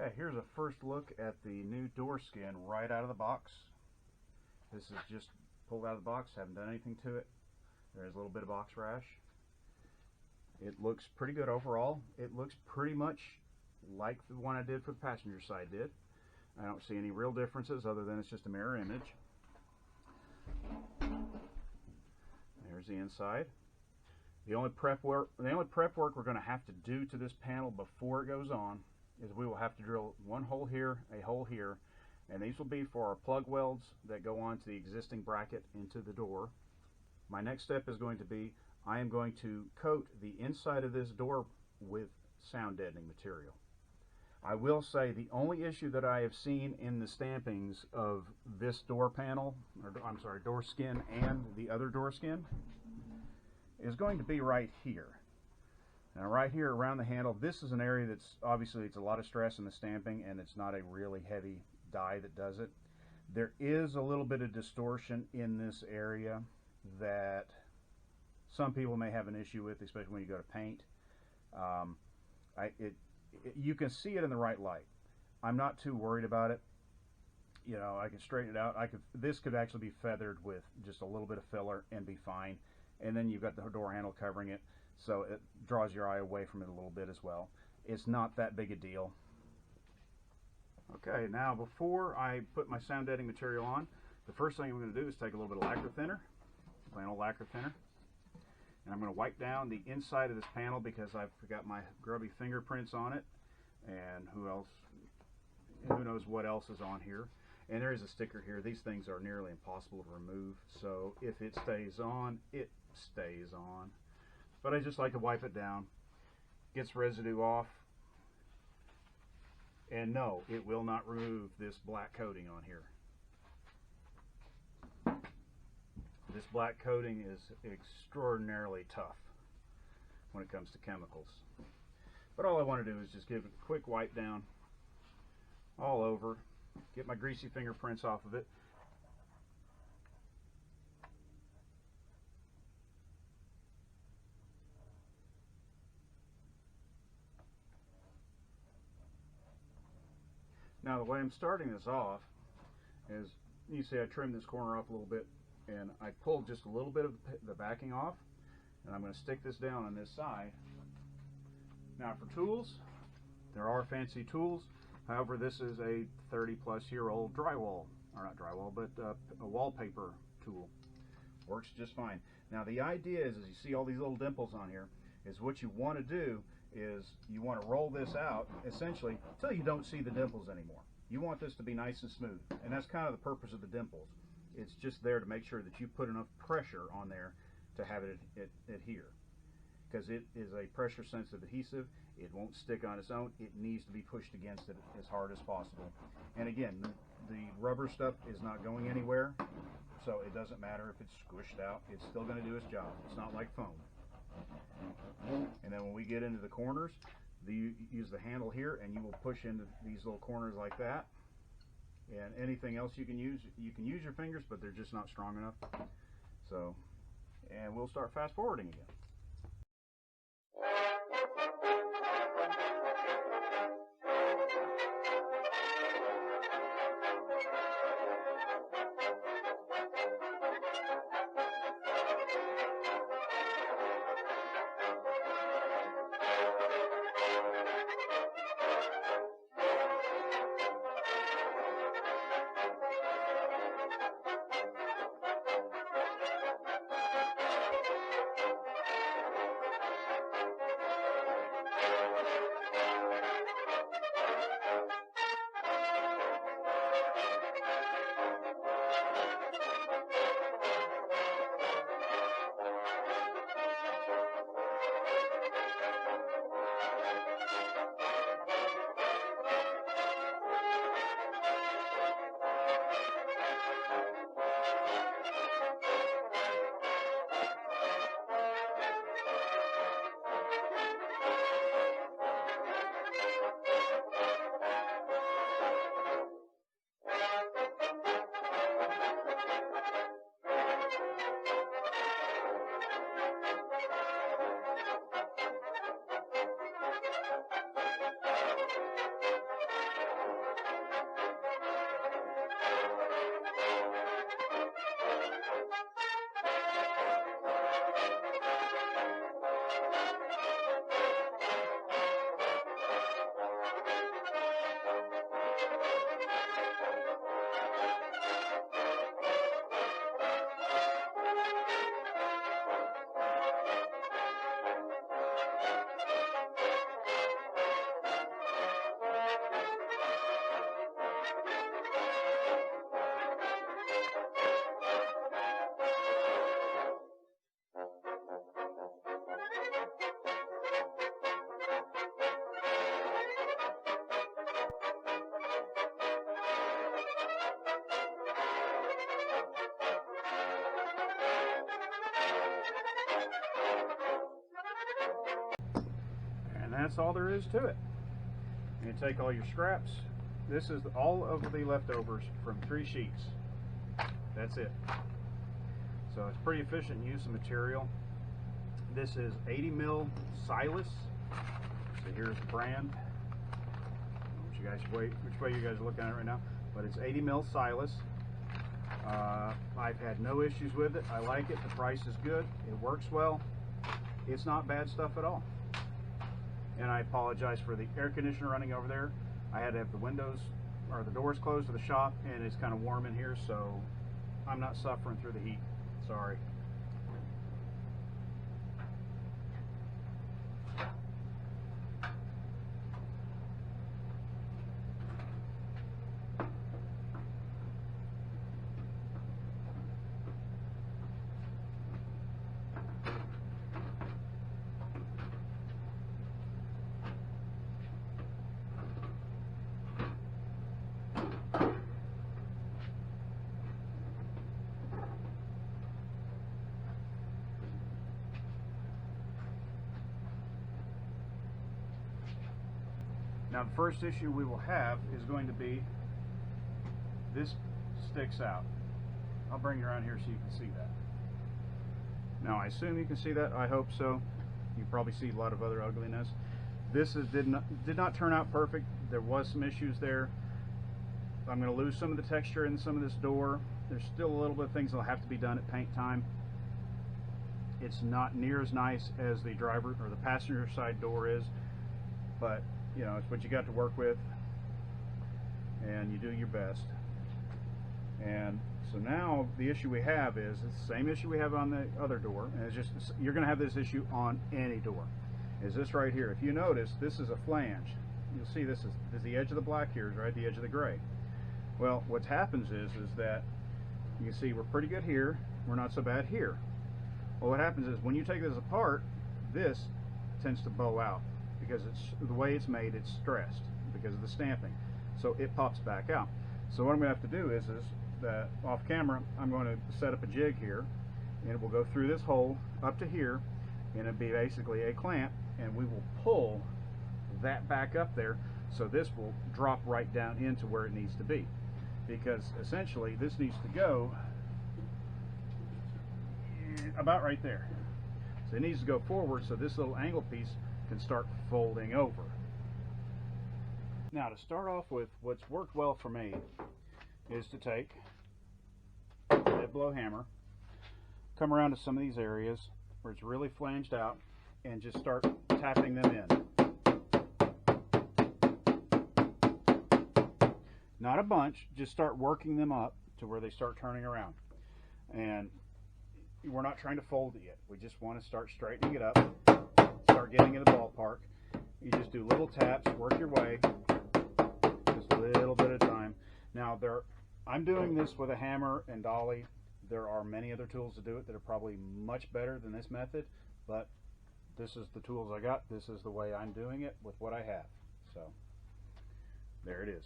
Okay, here's a first look at the new door skin right out of the box. This is just pulled out of the box, haven't done anything to it. There's a little bit of box rash. It looks pretty good overall. It looks pretty much like the one I did for the passenger side did. I don't see any real differences other than it's just a mirror image. There's the inside. The only prep work we're going to have to do to this panel before it goes on is we will have to drill one hole here, a hole here, and these will be for our plug welds that go onto the existing bracket into the door. My next step is going to be I am going to coat the inside of this door with sound deadening material. I will say the only issue that I have seen in the stampings of this door panel, or I'm sorry, door skin and the other door skin, is going to be right here. Now right here around the handle, this is an area that's obviously it's a lot of stress in the stamping and it's not a really heavy die that does it. There is a little bit of distortion in this area that some people may have an issue with, especially when you go to paint. You can see it in the right light. I'm not too worried about it. You know, I can straighten it out. This could actually be feathered with just a little bit of filler and be fine. And then you've got the door handle covering it, so it draws your eye away from it a little bit as well. It's not that big a deal. Okay, now before I put my sound deadening material on, the first thing I'm going to do is take a little bit of lacquer thinner, plain old lacquer thinner, and I'm going to wipe down the inside of this panel because I've got my grubby fingerprints on it, and who knows what else is on here. And there is a sticker here. These things are nearly impossible to remove, so if it stays on, it stays on. But I just like to wipe it down, gets residue off, and no, it will not remove this black coating on here. This black coating is extraordinarily tough when it comes to chemicals. But all I want to do is just give it a quick wipe down all over, get my greasy fingerprints off of it. Now the way I'm starting this off is, you see I trimmed this corner off a little bit and I pulled just a little bit of the backing off, and I'm going to stick this down on this side. Now for tools, there are fancy tools. However, this is a 30-plus-year-old drywall, or not drywall, but a wallpaper tool. Works just fine. Now the idea is, as you see all these little dimples on here, is what you want to do is you want to roll this out essentially until you don't see the dimples anymore. You want this to be nice and smooth, and that's kind of the purpose of the dimples. It's just there to make sure that you put enough pressure on there to have it adhere, because it is a pressure sensitive adhesive. It won't stick on its own. It needs to be pushed against it as hard as possible. And again, the rubber stuff is not going anywhere, so it doesn't matter if it's squished out. It's still going to do its job. It's not like foam. And then when we get into the corners, you use the handle here and you will push into these little corners like that. And anything else you can use your fingers, but they're just not strong enough. So, and we'll start fast forwarding again. And that's all there is to it. You take all your scraps. This is all of the leftovers from 3 sheets. That's it. So it's pretty efficient use of material. This is 80 mil Silas. So here's the brand. Which way you guys are looking at it right now, but it's 80 mil Silas. I've had no issues with it. I like it. The price is good. It works well. It's not bad stuff at all. And I apologize for the air conditioner running over there. I had to have the windows or the doors closed to the shop, and it's kind of warm in here, so I'm not suffering through the heat. Sorry. Now the first issue we will have is going to be this sticks out. I'll bring you around here so you can see that. Now I assume you can see that. I hope so. You probably see a lot of other ugliness. This did not turn out perfect. There was some issues there. I'm going to lose some of the texture in some of this door. There's still a little bit of things that'll have to be done at paint time. It's not near as nice as the driver or the passenger side door is, but you know, it's what you got to work with, and you do your best. And so now the issue we have is it's the same issue we have on the other door, and it's just you're going to have this issue on any door. Is this right here? If you notice, this is a flange. You'll see this is the edge of the black here is right at the edge of the gray. Well, what happens is that you can see we're pretty good here, we're not so bad here. Well, what happens is when you take this apart, this tends to bow out because it's the way it's made. It's stressed because of the stamping, so it pops back out. So what I'm going to have to do is that off camera I'm going to set up a jig here, and it will go through this hole up to here, and it'll be basically a clamp, and we will pull that back up there, so this will drop right down into where it needs to be, because essentially this needs to go about right there. So it needs to go forward so this little angle piece can start folding over. Now, to start off with, what's worked well for me is to take a head blow hammer, come around to some of these areas where it's really flanged out, and just start tapping them in. Not a bunch, just start working them up to where they start turning around. And we're not trying to fold it yet. We just want to start straightening it up, start getting in the ballpark. You just do little taps, work your way, just a little bit at a time. Now, I'm doing this with a hammer and dolly. There are many other tools to do it that are probably much better than this method, but this is the tools I got. This is the way I'm doing it with what I have. So, there it is.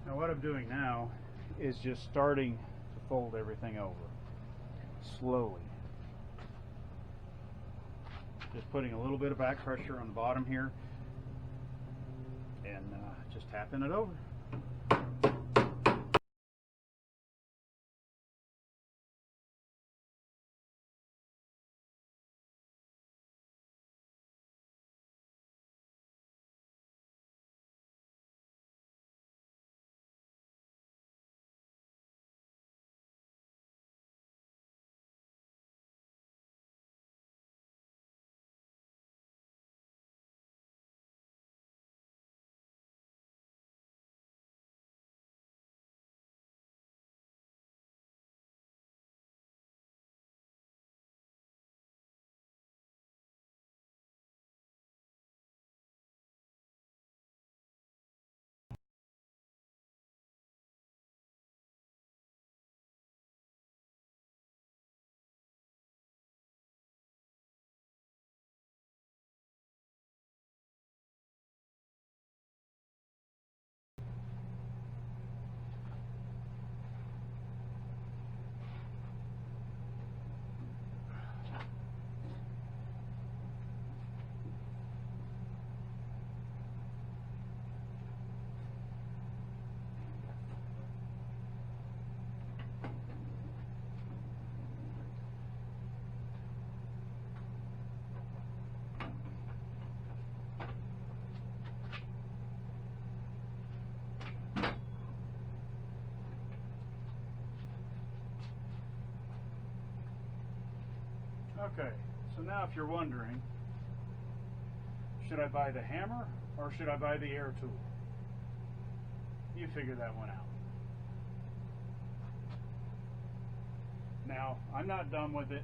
Now what I'm doing now is just starting to fold everything over slowly. Just putting a little bit of back pressure on the bottom here and just tapping it over. Okay, so now if you're wondering, should I buy the hammer or should I buy the air tool? You figure that one out. Now, I'm not done with it.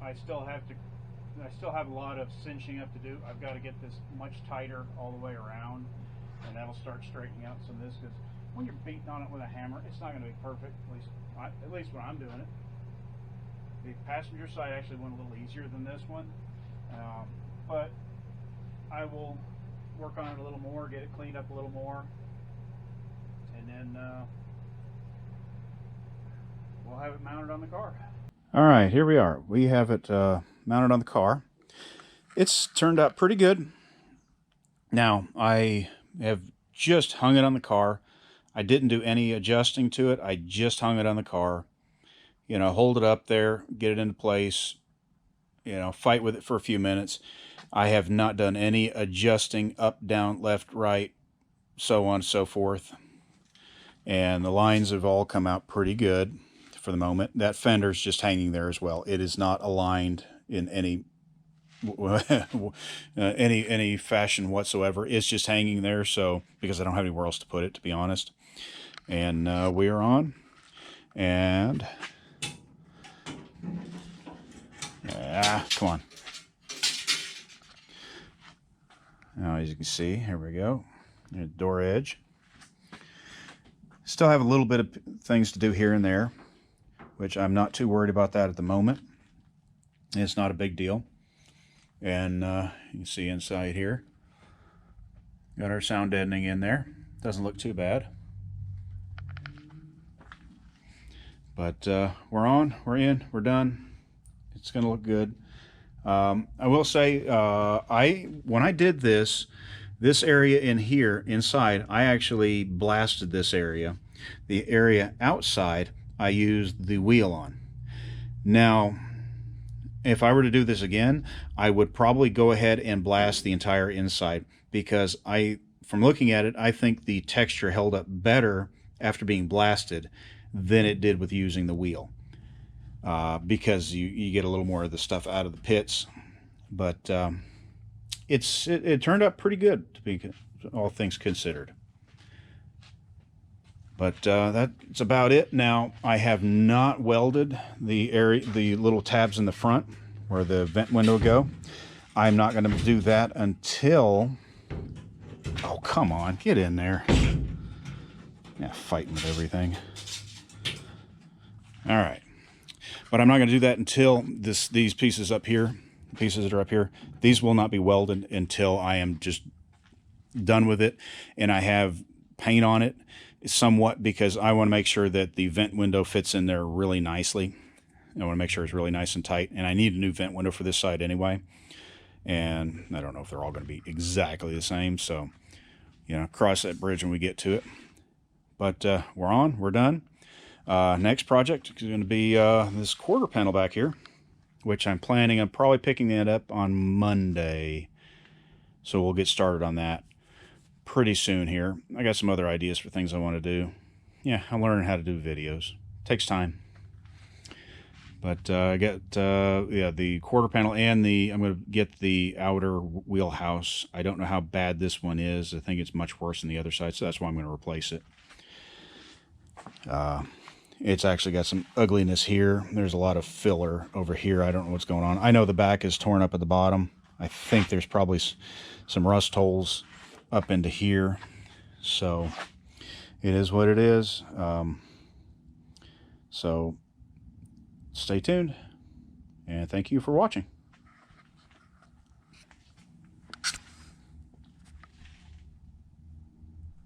I still have a lot of cinching up to do. I've got to get this much tighter all the way around, and that'll start straightening out some of this, because when you're beating on it with a hammer, it's not going to be perfect, at least when I'm doing it. The passenger side actually went a little easier than this one, but I will work on it a little more, get it cleaned up a little more, and then we'll have it mounted on the car. All right, here we are. We have it mounted on the car. It's turned out pretty good. Now, I have just hung it on the car. I didn't do any adjusting to it. I just hung it on the car. You know, hold it up there, get it into place, you know, fight with it for a few minutes. I have not done any adjusting up, down, left, right, so on and so forth. And the lines have all come out pretty good for the moment. That fender's just hanging there as well. It is not aligned in any any fashion whatsoever. It's just hanging there, so because I don't have anywhere else to put it, to be honest. And we are on, and come on. Now, as you can see, here we go. There's the door edge. Still have a little bit of things to do here and there, which I'm not too worried about that at the moment. It's not a big deal. And you can see inside here, got our sound deadening in there. Doesn't look too bad. But we're on, we're in, we're done. It's going to look good. I will say, when I did this area in here, inside, I actually blasted this area. The area outside, I used the wheel on. Now, if I were to do this again, I would probably go ahead and blast the entire inside, because from looking at it, I think the texture held up better after being blasted than it did with using the wheel. Because you get a little more of the stuff out of the pits, but it turned out pretty good, to be all things considered. But that's about it. Now, I have not welded the little tabs in the front where the vent window go. I'm not going to do that until, oh, come on, get in there. Yeah, fighting with everything. All right. But I'm not going to do that until these pieces up here, pieces that are up here, these will not be welded until I am just done with it and I have paint on it somewhat, because I want to make sure that the vent window fits in there really nicely. I want to make sure it's really nice and tight, and I need a new vent window for this side anyway. And I don't know if they're all going to be exactly the same, so, you know, cross that bridge when we get to it. But we're on, we're done. Next project is going to be this quarter panel back here, which I'm planning on probably picking that up on Monday. So we'll get started on that pretty soon here. I got some other ideas for things I want to do. Yeah, I'm learning how to do videos. Takes time. But I got yeah, the quarter panel, and I'm going to get the outer wheelhouse. I don't know how bad this one is. I think it's much worse than the other side, so that's why I'm going to replace it. It's actually got some ugliness here. There's a lot of filler over here. I don't know what's going on. I know the back is torn up at the bottom. I think there's probably some rust holes up into here. So it is what it is. So stay tuned, and thank you for watching.